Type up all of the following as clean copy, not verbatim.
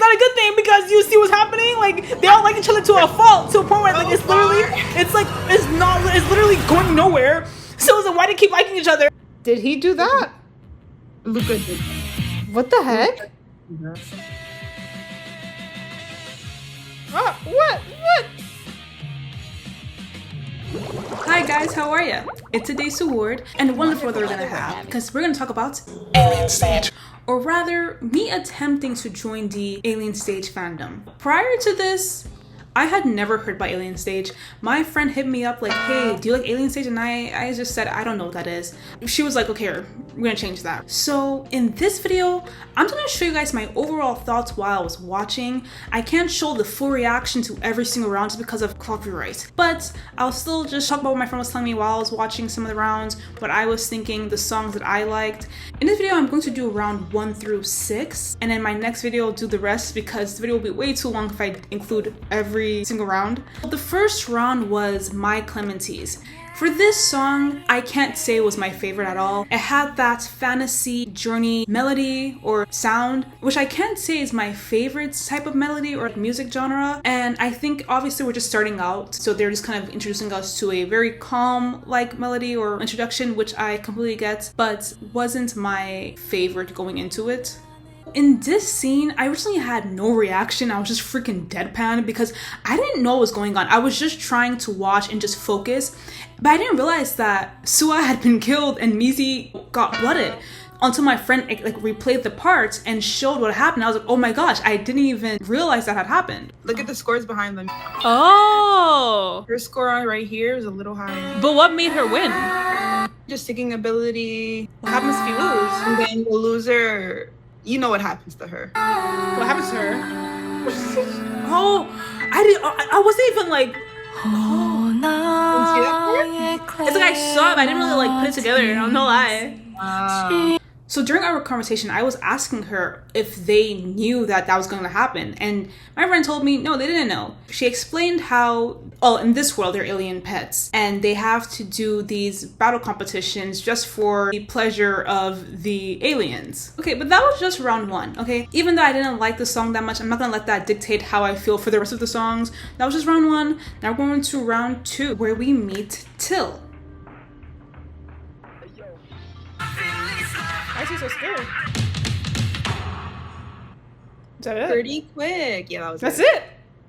not a good thing because you see what's happening. Like they all like each other to a fault, to a point where like it's literally going nowhere. So it's like, why do they keep liking each other? Did he do that? Luca did. What the heck? What? Hi guys, how are ya? It's Adesuward, and wonderful that we're gonna have, because we're gonna talk about Alien Stage. Or rather, me attempting to join the Alien Stage fandom. Prior to this, I had never heard about Alien Stage. My friend hit me up like, hey, do you like Alien Stage? And I just said, I don't know what that is. She was like, okay, we're gonna change that. So in this video, I'm gonna show you guys my overall thoughts while I was watching. I can't show the full reaction to every single round just because of copyright, but I'll still just talk about what my friend was telling me while I was watching some of the rounds, what I was thinking, the songs that I liked. In this video, I'm going to do round 1 through 6, and in my next video, I'll do the rest because the video will be way too long if I include every single round. The first round was My Clementes. For this song, I can't say it was my favorite at all. It had that fantasy journey melody or sound, which I can't say is my favorite type of melody or music genre. And I think obviously we're just starting out, so they're just kind of introducing us to a very calm like melody or introduction, which I completely get, but wasn't my favorite going into it. In this scene, I originally had no reaction. I was just freaking deadpan because I didn't know what was going on. I was just trying to watch and just focus, but I didn't realize that Sua had been killed and Mizi got blooded until my friend like replayed the parts and showed what happened. I was like, oh my gosh, I didn't even realize that had happened. Look at the scores behind them. Oh! Her score right here is a little high. But what made her win? Just sticking ability. What happens if you lose? And then the loser, you know what happens to her. What happens to her? Oh, I wasn't even like, oh. You see that part? It's like I saw it, but I didn't really like put it together. I'm no lie. So during our conversation, I was asking her if they knew that that was going to happen. And my friend told me, no, they didn't know. She explained how, oh, in this world, they're alien pets. And they have to do these battle competitions just for the pleasure of the aliens. Okay, but that was just round 1, okay? Even though I didn't like the song that much, I'm not going to let that dictate how I feel for the rest of the songs. That was just round 1. Now we're going to round 2, where we meet Till. Why is he so scared? Is that it? Pretty quick. Yeah, that was That's it. it?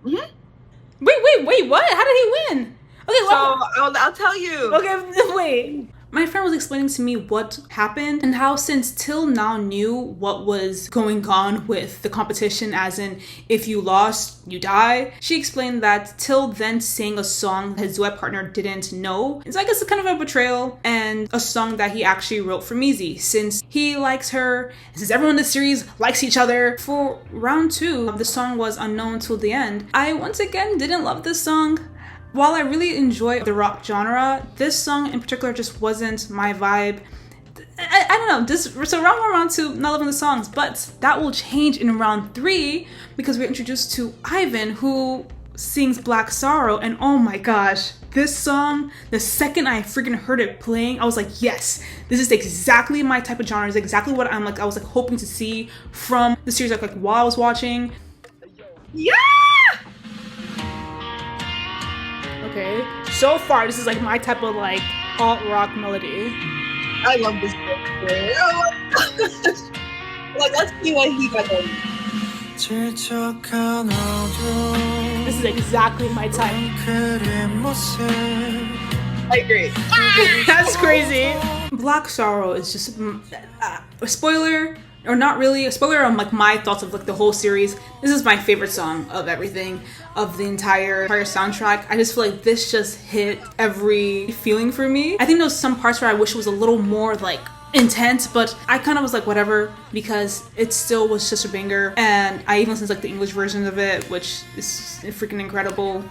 Mm-hmm. Wait, what? How did he win? Okay, So I'll tell you. okay, wait. My friend was explaining to me what happened and how since Till now knew what was going on with the competition, as in if you lost, you die. She explained that Till then sang a song his duet partner didn't know. So I guess it's kind of a betrayal and a song that he actually wrote for Mizi since he likes her, since everyone in the series likes each other. For round 2, the song was unknown till the end. I once again didn't love this song. While I really enjoy the rock genre, this song in particular just wasn't my vibe. I don't know, so round 1, round 2, not loving the songs, but that will change in round 3 because we're introduced to Ivan, who sings Black Sorrow, and oh my gosh, this song, the second I freaking heard it playing, I was like, yes, this is exactly my type of genre, it's exactly what I was like hoping to see from the series like while I was watching. Yeah! Okay, so far this is like my type of like alt rock melody. I love this bit. Like, let's see what he got going. This is exactly my type. I agree. That's crazy. Black Sorrow is just a spoiler, or not really a spoiler on like my thoughts of like the whole series. This is my favorite song of everything, of the entire soundtrack. I just feel like this just hit every feeling for me. I think there's some parts where I wish it was a little more like intense, but I kind of was like whatever because it still was just a banger. And I even listened to like the English version of it, which is freaking incredible.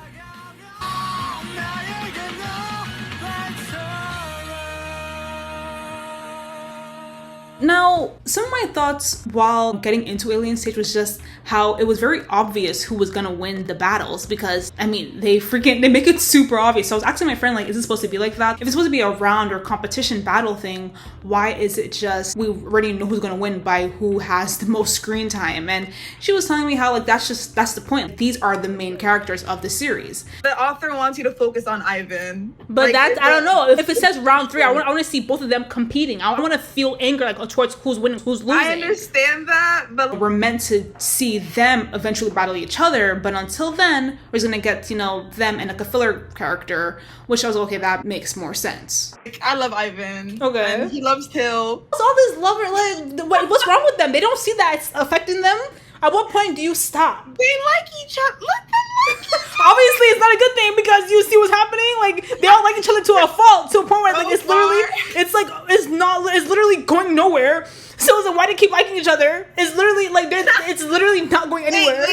Now, some of my thoughts while getting into Alien Stage was just how it was very obvious who was gonna win the battles, because I mean they make it super obvious. So I was asking my friend, like, is it supposed to be like that? If it's supposed to be a round or competition battle thing, why is it just we already know who's gonna win by who has the most screen time? And she was telling me how, like, that's the point. These are the main characters of the series. The author wants you to focus on Ivan. But Like, that's, I don't know. If it says round 3, I want to see both of them competing. I want to feel anger, like, towards who's winning, who's losing. I understand that, but We're meant to see them eventually battle each other, but until then, we're just gonna get, you know, them and like a filler character, which I was okay, that makes more sense. like, I love Ivan. Okay. And he loves Till. It's all this lover, like, what's wrong with them? They don't see that it's affecting them. At what point do you stop? They like each other. Let them like each other. Obviously, it's not a good thing because you see what's happening. Like, they all like each other to a fault, to a point where like it's literally, it's literally going nowhere. So it's like, why do they keep liking each other? It's literally like it's literally not going anywhere.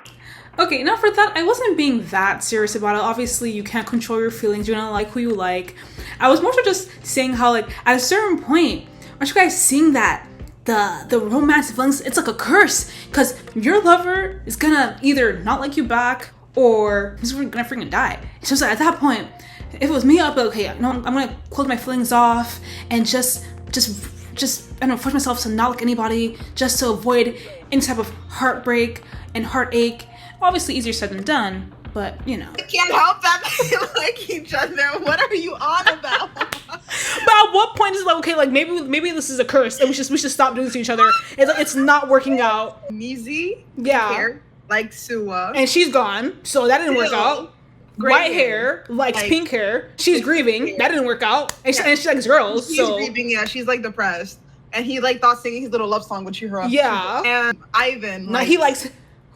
Okay, now for that, I wasn't being that serious about it. Obviously, you can't control your feelings. You don't like who you like. I was more so just saying how, like, at a certain point, aren't you guys seeing that the romance feelings, it's like a curse, because your lover is gonna either not like you back or he's gonna freaking die. So it's like, at that point, if it was me, I'd be like, okay, no, I'm gonna close my feelings off and just I don't know, force myself to not like anybody, just to avoid any type of heartbreak and heartache. Obviously easier said than done, but you know. I can't help that they like each other. What are you on about? But at what point is it like, okay, like maybe this is a curse and we should stop doing this to each other. It's like, it's not working out. Mizi, Yeah. hair, like Suwa. And she's gone, so that didn't work Still, out. gray White hair. hair, like Like, pink hair. She's grieving. That didn't work out. And, Yeah. and she likes girls, She's so grieving, yeah, she's like depressed. And he like thought singing his little love song would cheer her up. Yeah. And Ivan, now he likes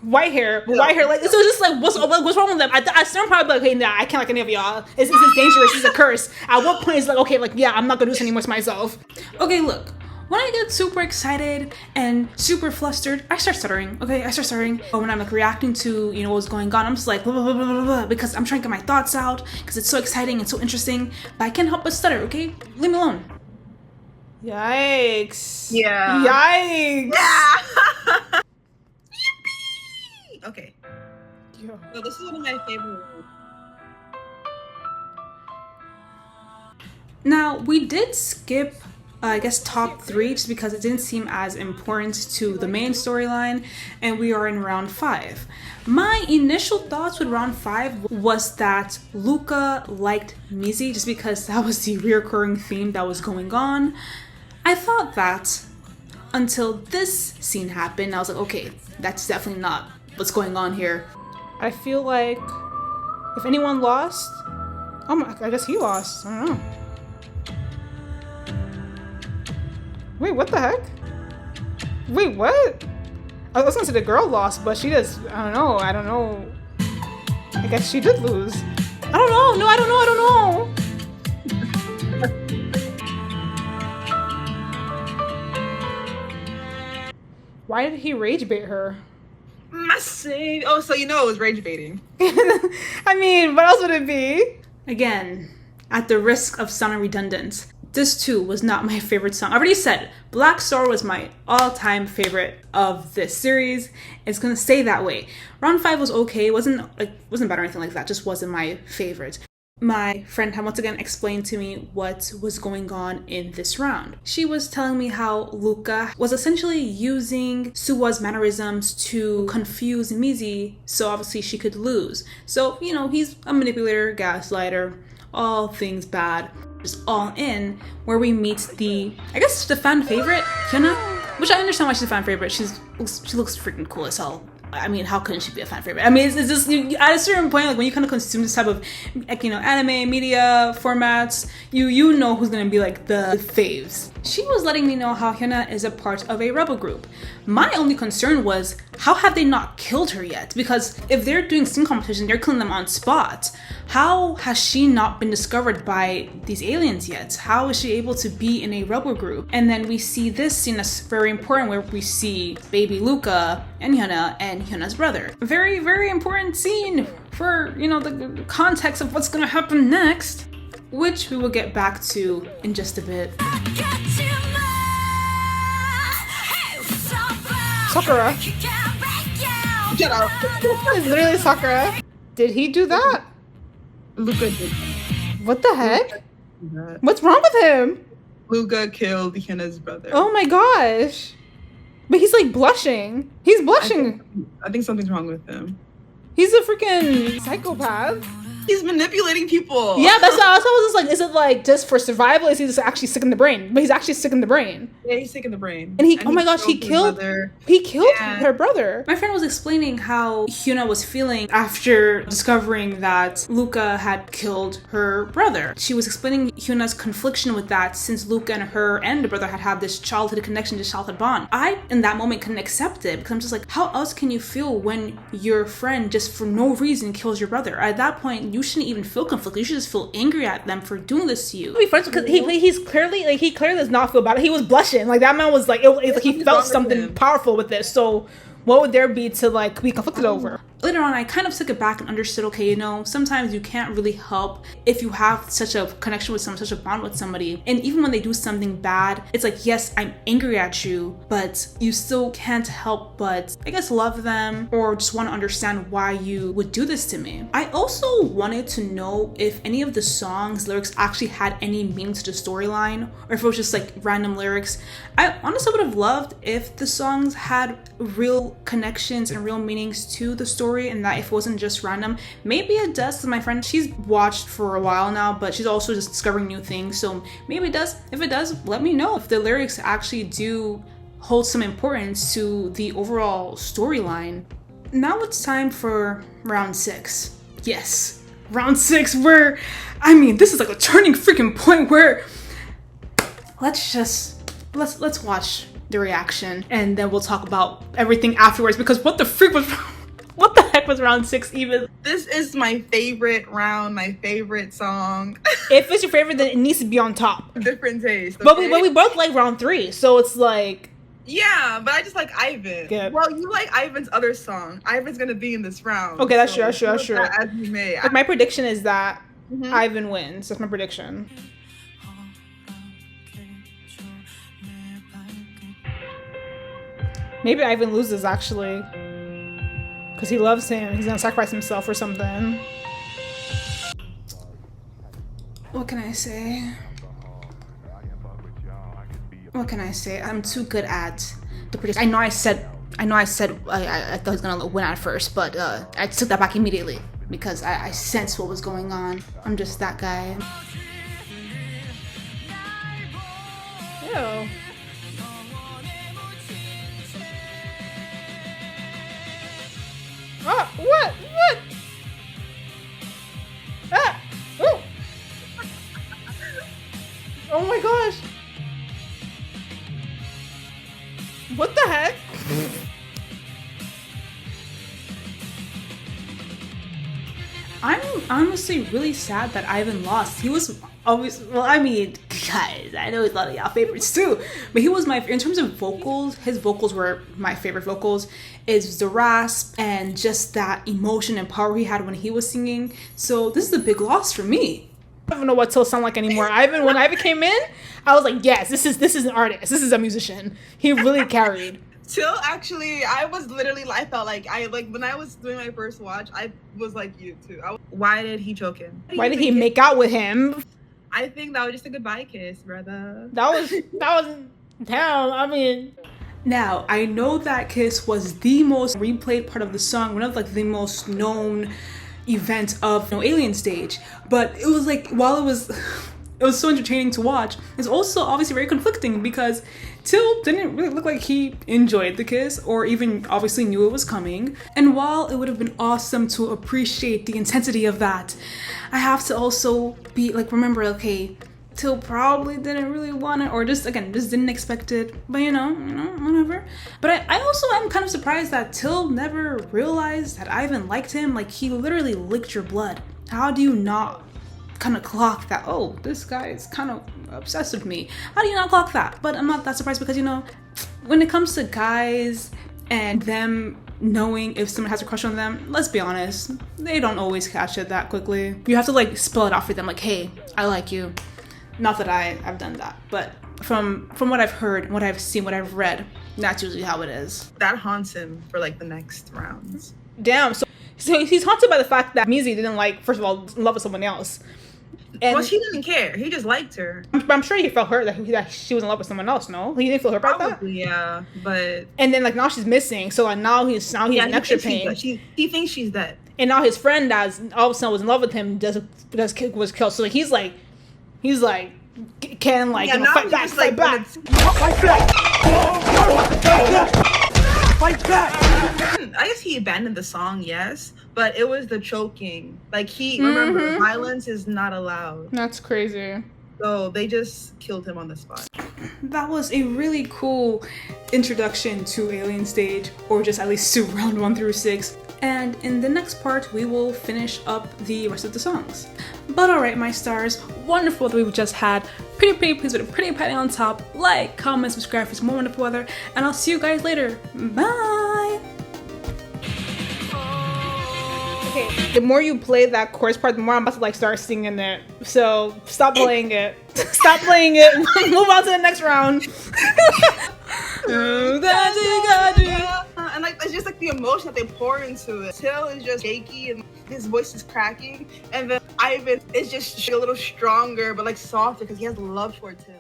white hair. Yeah. White hair, like, so it's just like what's wrong with them? I still probably like, okay, nah, I can't like any of y'all. This is dangerous. It's a curse. At what point is like, okay, like, yeah, I'm not gonna do this anymore to myself. Okay, look. When I get super excited and super flustered, I start stuttering, okay? I start stuttering. Or when I'm like reacting to, you know, what's going on, I'm just like, blah, blah, blah, blah, blah, blah, because I'm trying to get my thoughts out, because it's so exciting and so interesting, but I can't help but stutter, okay? Leave me alone. Yikes. Yeah. Yikes. Yeah. Yippee! Okay. Yeah. So this is one of my favorite. Now, we did skip, I guess, top 3 just because it didn't seem as important to the main storyline, and we are in round 5. My initial thoughts with round 5 was that Luca liked Mizi just because that was the reoccurring theme that was going on. I thought that until this scene happened. I was like, okay, that's definitely not what's going on here. I feel like if anyone lost, oh my, I guess he lost. I don't know. Wait, what the heck? Wait, what? I was gonna say the girl lost, but she just, I don't know. I guess she did lose. I don't know. No, I don't know. Why did he rage bait her? Massive. Oh, so you know it was rage baiting. I mean, what else would it be? Again, at the risk of sounding redundant, this too was not my favorite song. I already said Black Star was my all-time favorite of this series. It's gonna stay that way. Round 5 was okay. It wasn't bad or anything like that. Just wasn't my favorite. My friend had once again explained to me what was going on in this round. She was telling me how Luca was essentially using Suwa's mannerisms to confuse Mizi, so obviously she could lose. So, you know, he's a manipulator, gaslighter, all things bad. Just all in, where we meet the, I guess, the fan favorite, Hyuna, which I understand why she's a fan favorite. She looks freaking cool as hell. I mean, how couldn't she be a fan favorite? I mean, it's just, at a certain point, like when you kind of consume this type of, like, you know, anime, media formats, you know who's gonna be like the faves. She was letting me know how Hyuna is a part of a rebel group. My only concern was, how have they not killed her yet? Because if they're doing sing competition, they're killing them on spot. How has she not been discovered by these aliens yet? How is she able to be in a rebel group? And then we see this scene that's very important, where we see baby Luca and Hyuna's brother. Very, very important scene for, you know, the context of what's gonna happen next, which we will get back to in just a bit. Sakura. Shut up. It's literally Sakura. Did he do that? Luca did What the heck? that. What's wrong with him? Luca killed Hina's brother. Oh my gosh. But he's like blushing. He's blushing. I think something's wrong with him. He's a freaking psychopath. He's manipulating people. Yeah, that's what I was just like, is it like just for survival? Is he just actually sick in the brain? But he's actually sick in the brain. Yeah, he's sick in the brain. And he, oh my gosh, he killed Yeah. her brother. My friend was explaining how Hyuna was feeling after discovering that Luca had killed her brother. She was explaining Hyuna's confliction with that since Luca and her and the brother had this childhood connection, this childhood bond. I, in that moment, couldn't accept it because I'm just like, how else can you feel when your friend just for no reason kills your brother? At that point, you shouldn't even feel conflicted. You should just feel angry at them for doing this to you. Be friends because he clearly does not feel bad. He was blushing. Like that man was like, like he felt something powerful with this. So what would there be to like be conflicted over? Later on, I kind of took it back and understood, okay, you know, sometimes you can't really help if you have such a connection with someone, such a bond with somebody. And even when they do something bad, it's like, yes, I'm angry at you, but you still can't help but, I guess, love them or just want to understand why you would do this to me. I also wanted to know if any of the songs lyrics actually had any meaning to the storyline or if it was just like random lyrics. I honestly would have loved if the songs had real connections and real meanings to the story, and that if it wasn't just random. Maybe it does, because my friend, she's watched for a while now, but she's also just discovering new things, so maybe it does. If it does, let me know if the lyrics actually do hold some importance to the overall storyline. Now it's time for round 6. Yes, round 6, where, I mean, this is like a turning freaking point where let's watch the reaction and then we'll talk about everything afterwards, because what the freak was what the heck was round 6 even? This is my favorite round, my favorite song. If it's your favorite, then it needs to be on top. Different taste. But Okay? we both like round 3, so it's like, Yeah, but I just like Ivan. Good. Well, you like Ivan's other song. Ivan's gonna be in this round. okay, that's so true. take that as you may. Like, my prediction is that Mhm. Ivan wins. That's my prediction. Maybe Ivan loses actually, because he loves him. He's gonna sacrifice himself for something. What can I say? What can I say? I'm too good at the prediction. I know I said I thought he was gonna win at first, but I took that back immediately because I sensed what was going on. I'm just that guy. Ew. Ah, what? What? Ah! Oh! Oh my gosh! What the heck? I'm honestly really sad that Ivan lost. He was always, well, I mean, guys, I know he's a lot of y'all favorites too, but he was in terms of vocals, his vocals were my favorite vocals. Is the rasp and just that emotion and power he had when he was singing. So this is a big loss for me. I don't even know what Till sound like anymore. When Ivan came in, I was like, yes, this is an artist. This is a musician. He really carried. Till actually, I felt like when I was doing my first watch, I was like you too. Why did he choke him? Why did he make out with him? I think that was just a goodbye kiss, brother. That was damn. I mean, Now, I know that kiss was the most replayed part of the song, one of like the most known events of Alien Stage, but it was like, while it was so entertaining to watch, it's also obviously very conflicting because Till didn't really look like he enjoyed the kiss or even obviously knew it was coming. And while it would have been awesome to appreciate the intensity of that, I have to also be like, remember, okay, Till probably didn't really want it, or just didn't expect it, but you know, whatever. But I also am kind of surprised that Till never realized that Ivan liked him. Like, he literally licked your blood. How do you not kind of clock that, oh, this guy is kind of obsessed with me? How do you not clock that? But I'm not that surprised because, when it comes to guys and them knowing if someone has a crush on them, let's be honest, they don't always catch it that quickly. You have to like spell it out for them, like, hey, I like you. Not that I've done that, but from what I've heard, what I've seen, what I've read, that's usually how it is. That haunts him for like the next rounds. Damn. So he's haunted by the fact that Mizi didn't like, first of all, in love with someone else. And Well, she didn't care. He just liked her. I'm sure he felt hurt that she was in love with someone else. No, he didn't feel hurt by that. Probably, yeah. But And then like now she's missing, so like now he's in he extra thinks pain. he thinks she's dead. And now his friend that all of a sudden was in love with him was killed. So like he's like can like Yeah, now fight he's back, just, fight like, back. Fight back! I guess he abandoned the song, yes, but it was the choking. Like remember, violence is not allowed. That's crazy. So they just killed him on the spot. That was a really cool introduction to Alien Stage, or just at least to round 1 through 6. And in the next part, we will finish up the rest of the songs. But alright, my stars, wonderful that we've just had. Pretty please with a pretty patty on top. Like, comment, subscribe for some more wonderful weather, and I'll see you guys later. Bye! Okay, the more you play that chorus part, the more I'm about to like start singing it. So stop playing it. Stop playing it. Move on to the next round. And like it's just like the emotion that they pour into it. Till is just shaky and his voice is cracking, and then Ivan is just a little stronger but like softer because he has love for Till.